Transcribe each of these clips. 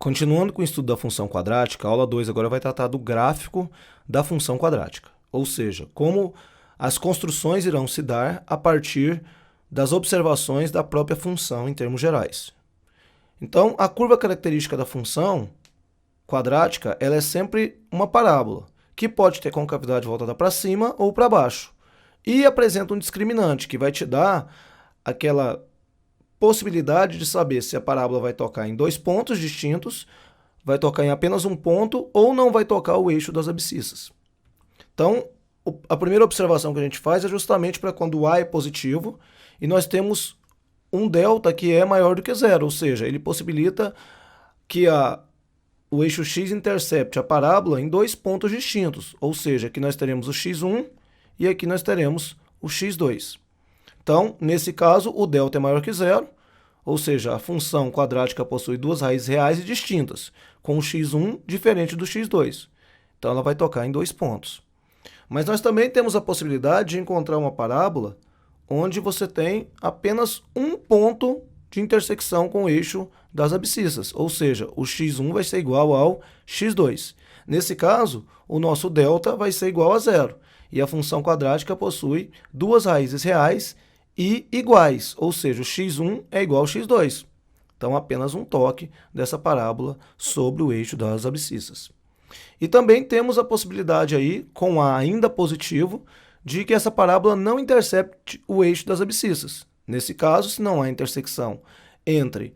Continuando com o estudo da função quadrática, a aula 2 agora vai tratar do gráfico da função quadrática, ou seja, como as construções irão se dar a partir das observações da própria função em termos gerais. Então, a curva característica da função quadrática ela é sempre uma parábola, que pode ter concavidade voltada para cima ou para baixo, e apresenta um discriminante, que vai te dar aquela possibilidade de saber se a parábola vai tocar em dois pontos distintos, vai tocar em apenas um ponto ou não vai tocar o eixo das abscissas. Então, a primeira observação que a gente faz é justamente para quando o A é positivo e nós temos um delta que é maior do que zero, ou seja, ele possibilita que o eixo x intercepte a parábola em dois pontos distintos, ou seja, aqui nós teremos o x1 e aqui nós teremos o x2. Então, nesse caso, o delta é maior que zero, ou seja, a função quadrática possui duas raízes reais e distintas, com o x1 diferente do x2. Então, ela vai tocar em dois pontos. Mas nós também temos a possibilidade de encontrar uma parábola onde você tem apenas um ponto de intersecção com o eixo das abscissas, ou seja, o x1 vai ser igual ao x2. Nesse caso, o nosso delta vai ser igual a zero, e a função quadrática possui duas raízes reais e iguais, ou seja, o x1 é igual ao x2. Então, apenas um toque dessa parábola sobre o eixo das abscissas. E também temos a possibilidade aí, com A ainda positivo, de que essa parábola não intercepte o eixo das abscissas. Nesse caso, se não há intersecção entre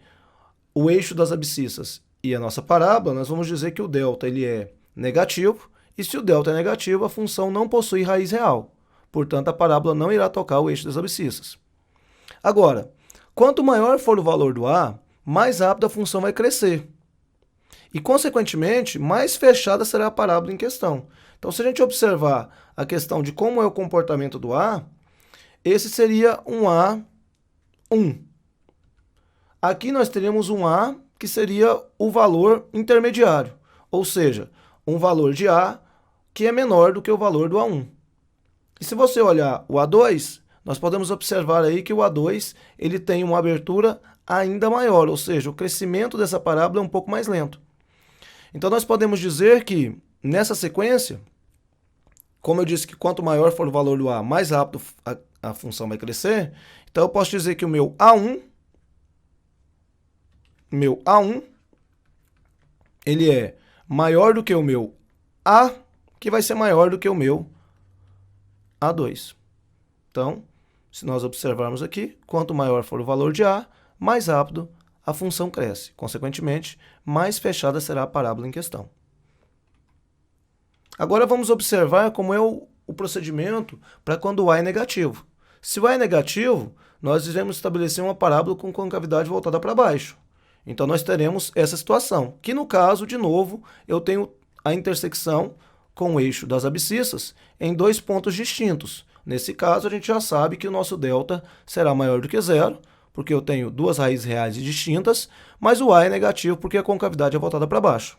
o eixo das abscissas e a nossa parábola, nós vamos dizer que o delta ele é negativo, e se o delta é negativo, a função não possui raiz real. Portanto, a parábola não irá tocar o eixo das abscissas. Agora, quanto maior for o valor do A, mais rápido a função vai crescer. E, consequentemente, mais fechada será a parábola em questão. Então, se a gente observar a questão de como é o comportamento do A, esse seria um A1. Aqui nós teríamos um A que seria o valor intermediário, ou seja, um valor de A que é menor do que o valor do A1. E se você olhar o A2, nós podemos observar aí que o A2 ele tem uma abertura ainda maior, ou seja, o crescimento dessa parábola é um pouco mais lento. Então, nós podemos dizer que, nessa sequência, como eu disse que quanto maior for o valor do A, mais rápido a função vai crescer, então eu posso dizer que o meu A1, ele é maior do que o meu A, que vai ser maior do que o meu A2. Então, se nós observarmos aqui, quanto maior for o valor de A, mais rápido a função cresce. Consequentemente, mais fechada será a parábola em questão. Agora vamos observar como é o procedimento para quando o A é negativo. Se o A é negativo, nós iremos estabelecer uma parábola com concavidade voltada para baixo. Então, nós teremos essa situação, que no caso, de novo, eu tenho a intersecção com o eixo das abscissas em dois pontos distintos. Nesse caso, a gente já sabe que o nosso delta será maior do que zero, porque eu tenho duas raízes reais e distintas, mas o A é negativo porque a concavidade é voltada para baixo.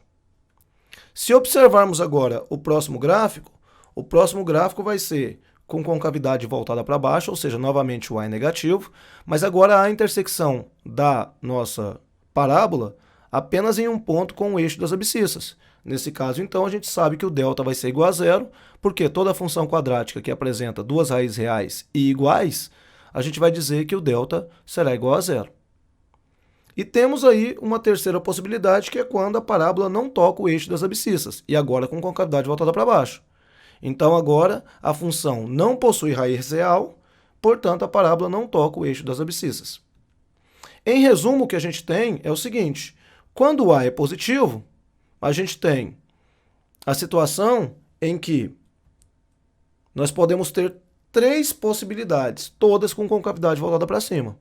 Se observarmos agora o próximo gráfico vai ser com concavidade voltada para baixo, ou seja, novamente o A é negativo, mas agora a intersecção da nossa parábola apenas em um ponto com o eixo das abscissas. Nesse caso, então, a gente sabe que o delta vai ser igual a zero, porque toda função quadrática que apresenta duas raízes reais e iguais, a gente vai dizer que o delta será igual a zero. E temos aí uma terceira possibilidade, que é quando a parábola não toca o eixo das abscissas, e agora com concavidade voltada para baixo. Então, agora, a função não possui raiz real, portanto, a parábola não toca o eixo das abscissas. Em resumo, o que a gente tem é o seguinte: quando o A é positivo, a gente tem a situação em que nós podemos ter três possibilidades, todas com concavidade voltada para cima.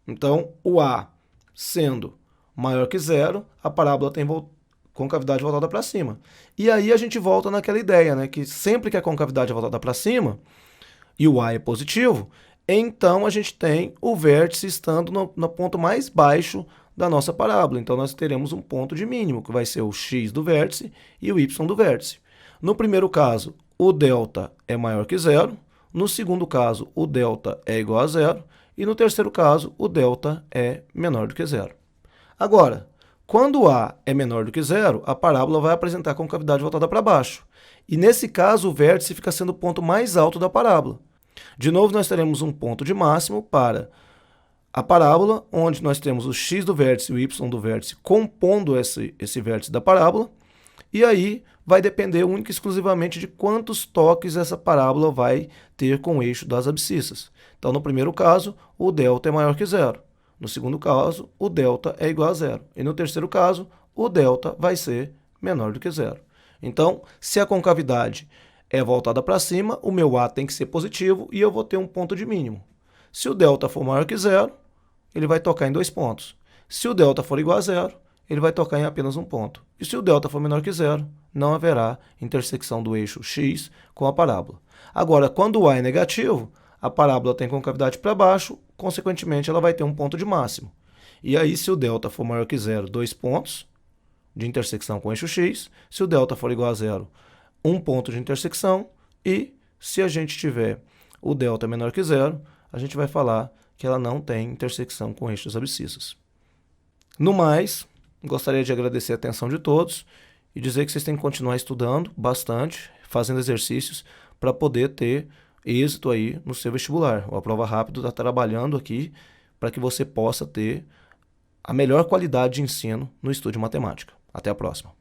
Então, o A sendo maior que zero, a parábola tem concavidade voltada para cima. E aí a gente volta naquela ideia, né, que sempre que a concavidade é voltada para cima e o A é positivo, então a gente tem o vértice estando no ponto mais baixo da nossa parábola. Então, nós teremos um ponto de mínimo, que vai ser o x do vértice e o y do vértice. No primeiro caso, o delta é maior que zero. No segundo caso, o delta é igual a zero. E no terceiro caso, o delta é menor do que zero. Agora, Quando A é menor do que zero, a parábola vai apresentar concavidade voltada para baixo. E nesse caso, o vértice fica sendo o ponto mais alto da parábola. De novo, nós teremos um ponto de máximo para a parábola, onde nós temos o x do vértice e o y do vértice compondo esse vértice da parábola. E aí vai depender única e exclusivamente de quantos toques essa parábola vai ter com o eixo das abscissas. Então, no primeiro caso, o delta é maior que zero. No segundo caso, o delta é igual a zero. E no terceiro caso, o delta vai ser menor do que zero. Então, se a concavidade é voltada para cima, o meu A tem que ser positivo e eu vou ter um ponto de mínimo. Se o delta for maior que zero, ele vai tocar em 2 pontos. Se o delta for igual a zero, ele vai tocar em apenas um ponto. E se o delta for menor que zero, não haverá intersecção do eixo x com a parábola. Agora, quando o A é negativo, a parábola tem concavidade para baixo, consequentemente ela vai ter um ponto de máximo. E aí, se o delta for maior que zero, 2 pontos de intersecção com o eixo x. Se o delta for igual a zero, um ponto de intersecção. E se a gente tiver o delta menor que zero, a gente vai falar que ela não tem intersecção com eixos abscissas. No mais, gostaria de agradecer a atenção de todos e dizer que vocês têm que continuar estudando bastante, fazendo exercícios para poder ter êxito aí no seu vestibular. A Prova Rápido está trabalhando aqui para que você possa ter a melhor qualidade de ensino no estudo de matemática. Até a próxima.